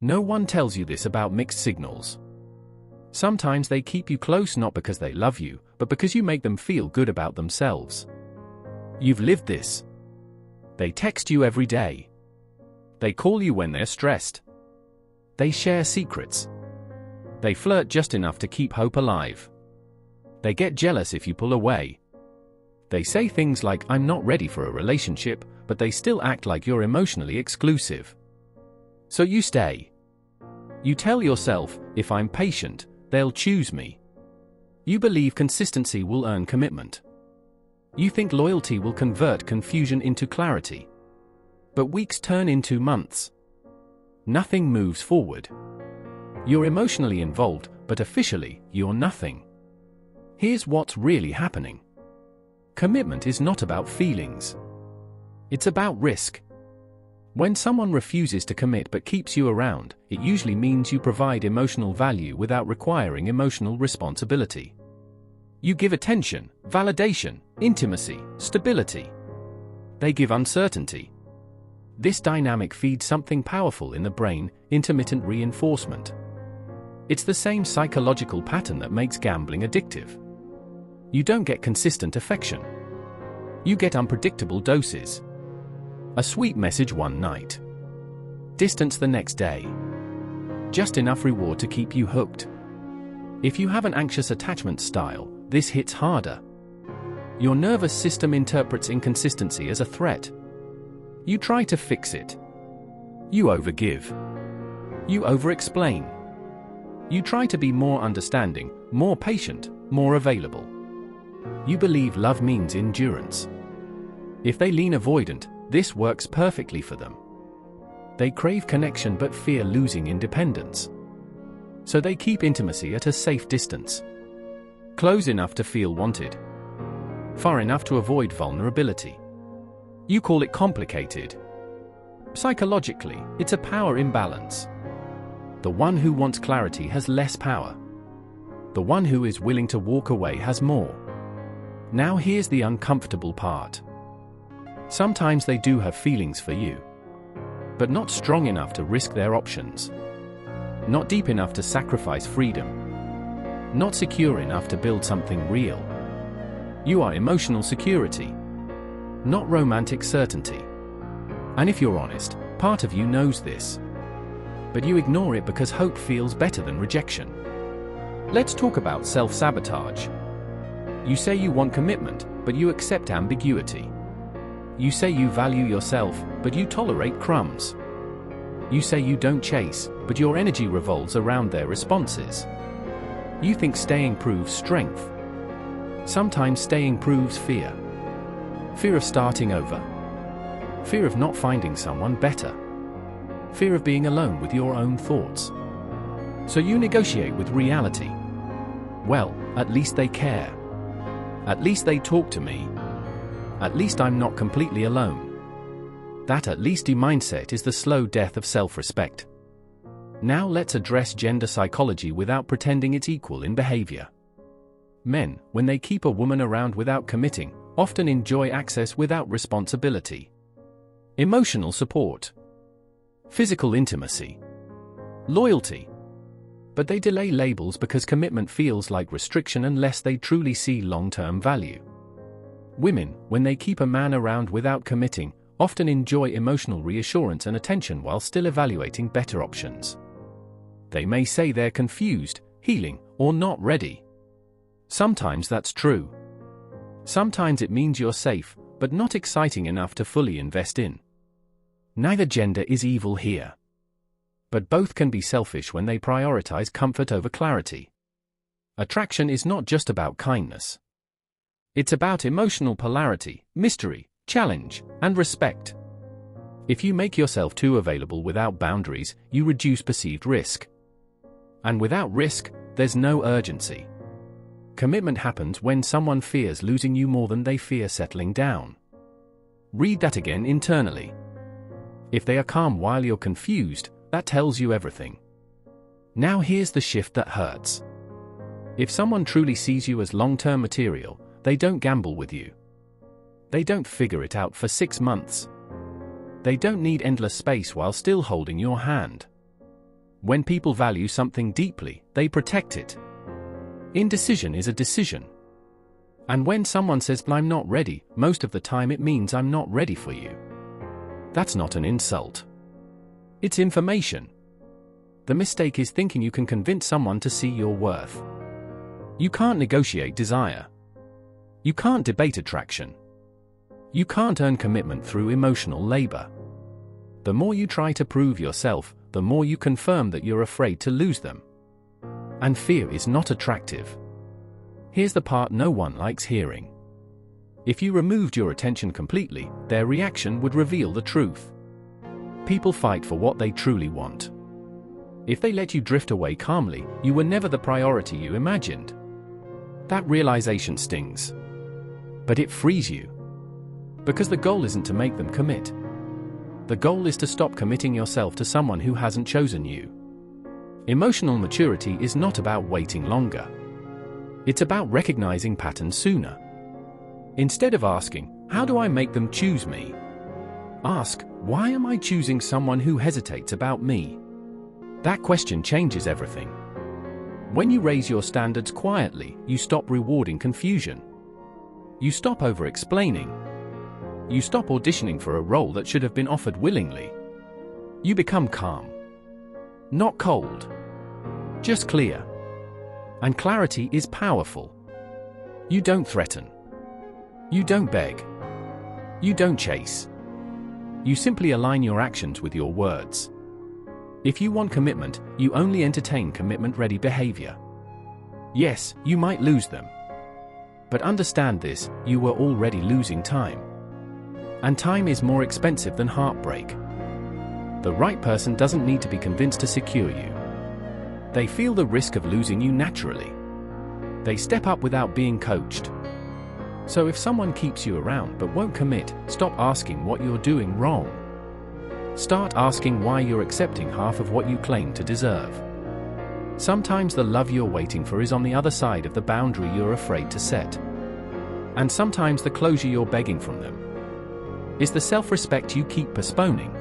No one tells you this about mixed signals. Sometimes they keep you close not because they love you, but because you make them feel good about themselves. You've lived this. They text you every day. They call you when they're stressed. They share secrets. They flirt just enough to keep hope alive. They get jealous if you pull away. They say things like, "I'm not ready for a relationship," but they still act like you're emotionally exclusive. So you stay. You tell yourself, "If I'm patient, they'll choose me." You believe consistency will earn commitment. You think loyalty will convert confusion into clarity. But weeks turn into months. Nothing moves forward. You're emotionally involved, but officially, you're nothing. Here's what's really happening. Commitment is not about feelings. It's about risk. When someone refuses to commit but keeps you around, it usually means you provide emotional value without requiring emotional responsibility. You give attention, validation, intimacy, stability. They give uncertainty. This dynamic feeds something powerful in the brain: intermittent reinforcement. It's the same psychological pattern that makes gambling addictive. You don't get consistent affection. You get unpredictable doses. A sweet message one night. Distance the next day. Just enough reward to keep you hooked. If you have an anxious attachment style, this hits harder. Your nervous system interprets inconsistency as a threat. You try to fix it. You overgive. You over-explain. You try to be more understanding, more patient, more available. You believe love means endurance. If they lean avoidant, this works perfectly for them. They crave connection but fear losing independence. So they keep intimacy at a safe distance. Close enough to feel wanted. Far enough to avoid vulnerability. You call it complicated. Psychologically, it's a power imbalance. The one who wants clarity has less power. The one who is willing to walk away has more. Now here's the uncomfortable part. Sometimes they do have feelings for you. But not strong enough to risk their options. Not deep enough to sacrifice freedom. Not secure enough to build something real. You are emotional security. Not romantic certainty. And if you're honest, part of you knows this. But you ignore it because hope feels better than rejection. Let's talk about self-sabotage. You say you want commitment, but you accept ambiguity. You say you value yourself, but you tolerate crumbs. You say you don't chase, but your energy revolves around their responses. You think staying proves strength. Sometimes staying proves fear. Fear of starting over. Fear of not finding someone better. Fear of being alone with your own thoughts. So you negotiate with reality. Well, at least they care. At least they talk to me. At least I'm not completely alone. That at leasty mindset is the slow death of self-respect. Now let's address gender psychology without pretending it's equal in behavior. Men, when they keep a woman around without committing, often enjoy access without responsibility. Emotional support. Physical intimacy. Loyalty. But they delay labels because commitment feels like restriction unless they truly see long-term value. Women, when they keep a man around without committing, often enjoy emotional reassurance and attention while still evaluating better options. They may say they're confused, healing, or not ready. Sometimes that's true. Sometimes it means you're safe, but not exciting enough to fully invest in. Neither gender is evil here. But both can be selfish when they prioritize comfort over clarity. Attraction is not just about kindness. It's about emotional polarity, mystery, challenge, and respect. If you make yourself too available without boundaries, you reduce perceived risk. And without risk, there's no urgency. Commitment happens when someone fears losing you more than they fear settling down. Read that again internally. If they are calm while you're confused, that tells you everything. Now here's the shift that hurts. If someone truly sees you as long-term material, they don't gamble with you. They don't figure it out for 6 months. They don't need endless space while still holding your hand. When people value something deeply, they protect it. Indecision is a decision. And when someone says, "I'm not ready," most of the time it means "I'm not ready for you." That's not an insult. It's information. The mistake is thinking you can convince someone to see your worth. You can't negotiate desire. You can't debate attraction. You can't earn commitment through emotional labor. The more you try to prove yourself, the more you confirm that you're afraid to lose them. And fear is not attractive. Here's the part no one likes hearing. If you removed your attention completely, their reaction would reveal the truth. People fight for what they truly want. If they let you drift away calmly, you were never the priority you imagined. That realization stings. But it frees you. Because the goal isn't to make them commit. The goal is to stop committing yourself to someone who hasn't chosen you. Emotional maturity is not about waiting longer. It's about recognizing patterns sooner. Instead of asking, "How do I make them choose me?" ask, "Why am I choosing someone who hesitates about me?" That question changes everything. When you raise your standards quietly, you stop rewarding confusion. You stop over-explaining. You stop auditioning for a role that should have been offered willingly. You become calm. Not cold. Just clear. And clarity is powerful. You don't threaten. You don't beg. You don't chase. You simply align your actions with your words. If you want commitment, you only entertain commitment-ready behavior. Yes, you might lose them. But understand this, you were already losing time. And time is more expensive than heartbreak. The right person doesn't need to be convinced to secure you. They feel the risk of losing you naturally. They step up without being coached. So if someone keeps you around but won't commit, stop asking what you're doing wrong. Start asking why you're accepting half of what you claim to deserve. Sometimes the love you're waiting for is on the other side of the boundary you're afraid to set. And sometimes the closure you're begging from them is the self-respect you keep postponing.